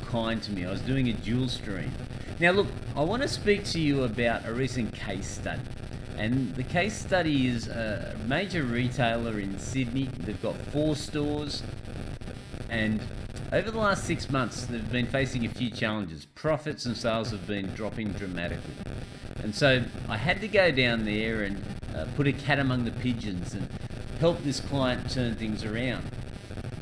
kind to me. I was doing a dual stream. Now look, I want to speak to you about a recent case study. And the case study is a major retailer in Sydney. They've got 4 stores, and over the last 6 months, they've been facing a few challenges. Profits and sales have been dropping dramatically. And so I had to go down there and put a cat among the pigeons and help this client turn things around.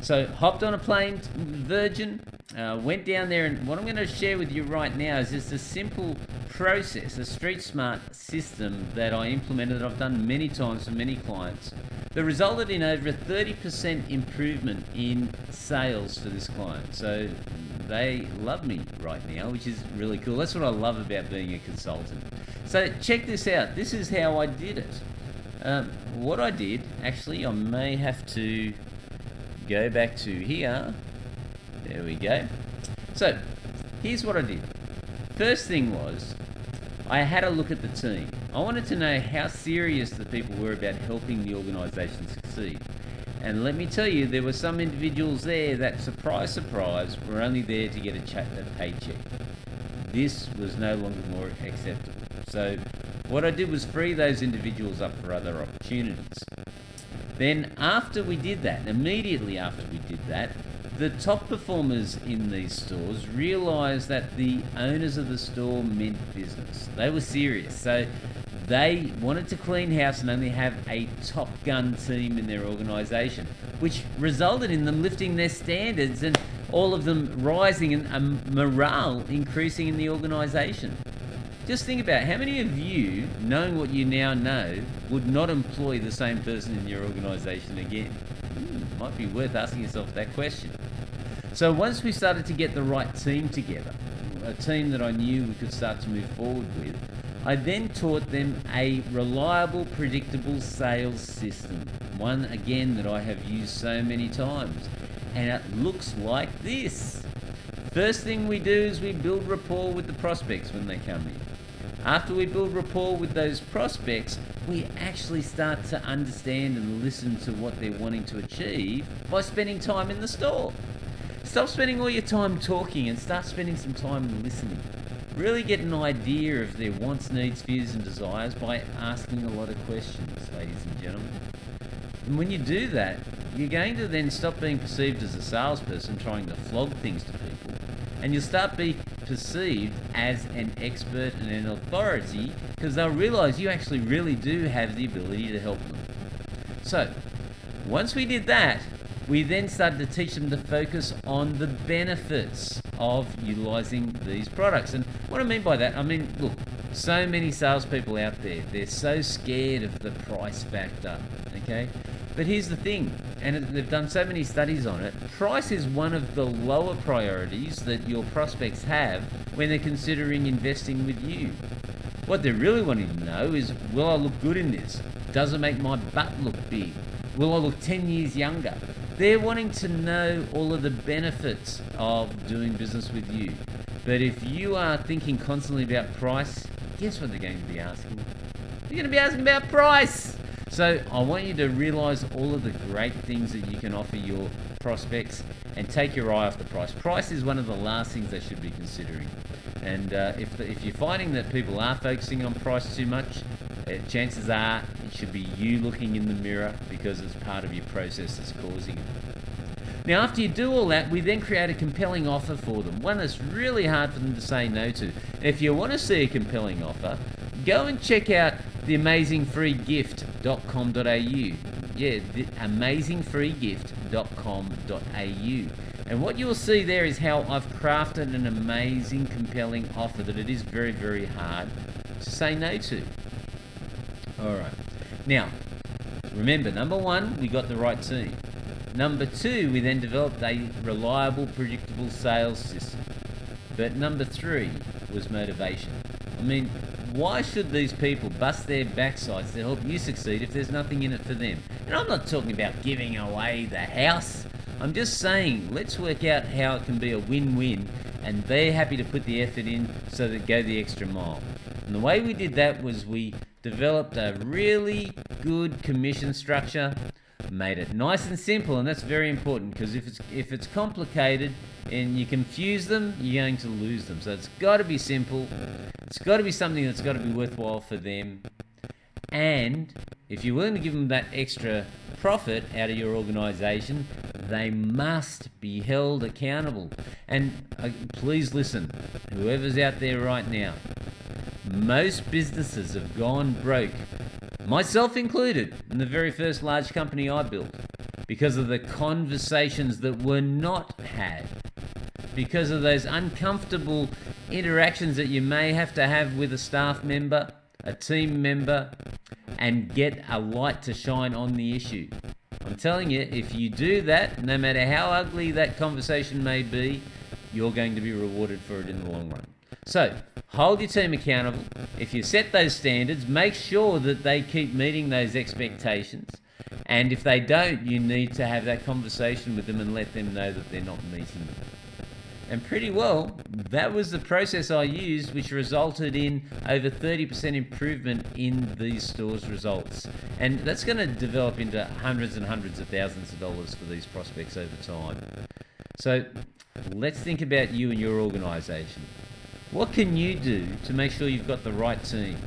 So hopped on a plane, Virgin, went down there, and what I'm going to share with you right now is just a simple process, a Streetsmart system that I implemented, that I've done many times for many clients, that resulted in over a 30% improvement in sales for this client. So they love me right now, which is really cool. That's what I love about being a consultant. So check this out. This is how I did it. What I did, actually, I may have to go back to here. There we go. So here's what I did. First thing was, I had a look at the team. I wanted to know how serious the people were about helping the organisation succeed. And let me tell you, there were some individuals there that, surprise, surprise, were only there to get a paycheck. This was no longer more acceptable. So what I did was free those individuals up for other opportunities. Then after we did that, immediately after we did that, the top performers in these stores realised that the owners of the store meant business. They were serious. So they wanted to clean house and only have a top gun team in their organisation, which resulted in them lifting their standards and all of them rising and morale increasing in the organisation. Just think about how many of you, knowing what you now know, would not employ the same person in your organisation again? Might be worth asking yourself that question. So once we started to get the right team together, a team that I knew we could start to move forward with, I then taught them a reliable, predictable sales system. One, again, that I have used so many times. And it looks like this. First thing we do is we build rapport with the prospects when they come in. After we build rapport with those prospects, we actually start to understand and listen to what they're wanting to achieve by spending time in the store. Stop spending all your time talking and start spending some time listening. Really get an idea of their wants, needs, fears and desires by asking a lot of questions, ladies and gentlemen. And when you do that, you're going to then stop being perceived as a salesperson trying to flog things to people, and you'll start being perceived as an expert and an authority, because they'll realise you actually really do have the ability to help them. So once we did that, we then started to teach them to focus on the benefits of utilising these products. And what I mean by that, I mean, look, so many salespeople out there, they're so scared of the price factor, okay? But here's the thing, and they've done so many studies on it, price is one of the lower priorities that your prospects have when they're considering investing with you. What they're really wanting to know is, will I look good in this? Does it make my butt look big? Will I look 10 years younger? They're wanting to know all of the benefits of doing business with you. But if you are thinking constantly about price, guess what they're going to be asking? They're going to be asking about price. So I want you to realise all of the great things that you can offer your prospects and take your eye off the price. Price is one of the last things they should be considering. And if you're finding that people are focusing on price too much, chances are it should be you looking in the mirror, because it's part of your process that's causing it. Now, after you do all that, we then create a compelling offer for them, one that's really hard for them to say no to. If you want to see a compelling offer, go and check out theamazingfreegift.com.au. Yeah, theamazingfreegift.com.au. And what you'll see there is how I've crafted an amazing, compelling offer that it is very, very hard to say no to. Alright, now, remember, number one, we got the right team. Number two, we then developed a reliable, predictable sales system. But number three was motivation. I mean, why should these people bust their backsides to help you succeed if there's nothing in it for them? And I'm not talking about giving away the house. I'm just saying, let's work out how it can be a win-win, and they're happy to put the effort in so that go the extra mile. And the way we did that was we developed a really good commission structure. made it nice and simple, and that's very important, because if it's complicated and you confuse them, you're going to lose them. So it's got to be simple. It's got to be something that's got to be worthwhile for them. And if you're willing to give them that extra profit out of your organization, they must be held accountable. And please listen, whoever's out there right now, most businesses have gone broke, myself included, in the very first large company I built, because of the conversations that were not had, because of those uncomfortable interactions that you may have to have with a staff member, a team member, and get a light to shine on the issue. I'm telling you, if you do that, no matter how ugly that conversation may be, you're going to be rewarded for it in the long run. So, hold your team accountable. If you set those standards, make sure that they keep meeting those expectations. And if they don't, you need to have that conversation with them and let them know that they're not meeting them. And pretty well, that was the process I used, which resulted in over 30% improvement in these stores' results. And that's going to develop into hundreds and hundreds of thousands of dollars for these prospects over time. So let's think about you and your organization. What can you do to make sure you've got the right team?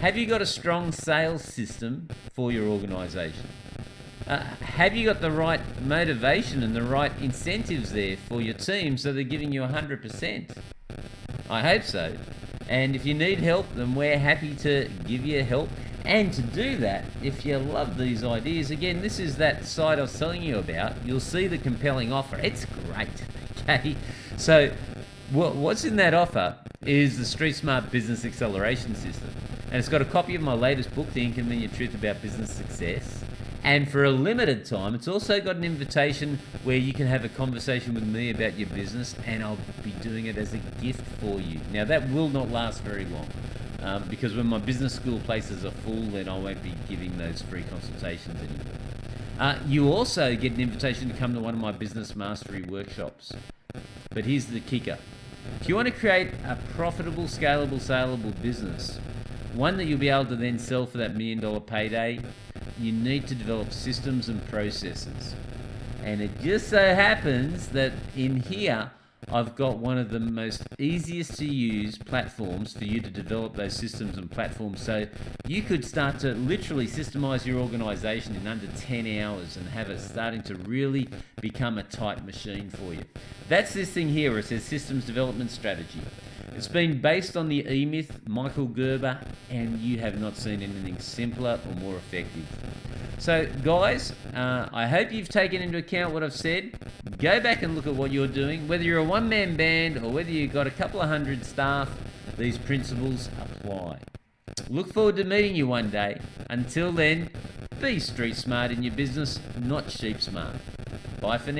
Have you got a strong sales system for your organization? Have you got the right motivation and the right incentives there for your team so they're giving you 100%? I hope so. And if you need help, then we're happy to give you help. And to do that, if you love these ideas, again, this is that site I was telling you about. You'll see the compelling offer. It's great, okay? So what's in that offer is the Streetsmart Business Acceleration System. And it's got a copy of my latest book, The Inconvenient Truth About Business Success. And for a limited time, it's also got an invitation where you can have a conversation with me about your business, and I'll be doing it as a gift for you. Now, that will not last very long, because when my business school places are full, then I won't be giving those free consultations anymore. You also get an invitation to come to one of my business mastery workshops. But here's the kicker. If you want to create a profitable, scalable, saleable business, one that you'll be able to then sell for that $1 million payday, you need to develop systems and processes. And it just so happens that in here, I've got one of the most easiest to use platforms for you to develop those systems and platforms. So you could start to literally systemize your organization in under 10 hours and have it starting to really become a tight machine for you. That's this thing here where it says Systems Development Strategy. It's been based on the E-Myth, Michael Gerber, and you have not seen anything simpler or more effective. So guys, I hope you've taken into account what I've said. Go back and look at what you're doing. Whether you're a one-man band or whether you've got a couple of hundred staff, these principles apply. Look forward to meeting you one day. Until then, be street smart in your business, not sheep smart. Bye for now.